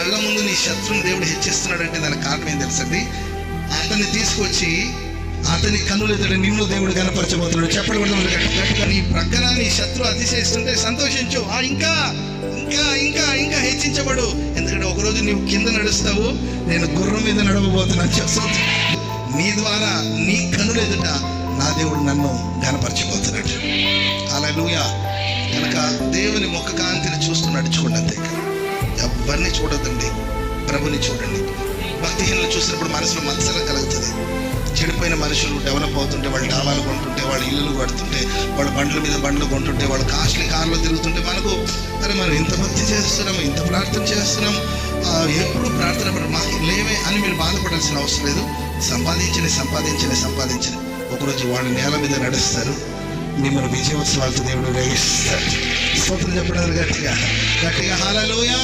కళ్ళ ముందు నీ శత్రువుని దేవుడు హెచ్చిస్తున్నాడంటే దానికి కారణం ఏం తెలుసండి? అతన్ని తీసుకొచ్చి అతని కన్నులు ఎదుట నిన్ను దేవుడు కనపరచబోతున్నాడు. చెప్పడం గట్టిగా నీ ప్రక్కన నీ శత్రువు అతిశయిస్తుంటే సంతోషించు. ఇంకా ఇంకా ఇంకా ఇంకా హెచ్చించబడు. ఎందుకంటే ఒకరోజు నీవు కింద నడుస్తావు, నేను గుర్రం మీద నడవబోతున్నాను చెప్తాను. నీ ద్వారా నీ కన్నులు ఎదుట నా దేవుడు నన్ను గనపరచబోతున్నాడు. హల్లెలూయా. కనుక దేవుని ముఖ కాంతిని చూస్తూ నడుచుకోండి, అంతే. ఎవరిని చూడొద్దండి, ప్రభుని చూడండి. భక్తిహీనులు చూసినప్పుడు మనసులో మత్సరం కలుగుతుంది. చెడిపోయిన మనుషులు డెవలప్ అవుతుంటే, వాళ్ళు డాబాలు కొంటుంటే, వాళ్ళ ఇల్లులు కడుతుంటే, వాళ్ళ బండ్ల మీద బండ్లు కొంటుంటే, వాళ్ళు కాస్ట్లీ కార్లు తిరుగుతుంటే మనకు అరే మనం ఇంత భక్తి చేస్తున్నాము, ఇంత ప్రార్థన చేస్తున్నాము, ఎప్పుడు ప్రార్థన మాకు లేవే అని మీరు బాధపడాల్సిన అవసరం లేదు. సంపాదించని ఒకరోజు వాళ్ళు నేల మీద నడుస్తారు, మిమ్మల్ని విజయోత్సవాలతో దేవుడు రేగిస్తాడు. స్తోత్రం చెప్పడం గట్టిగా హల్లెలూయా.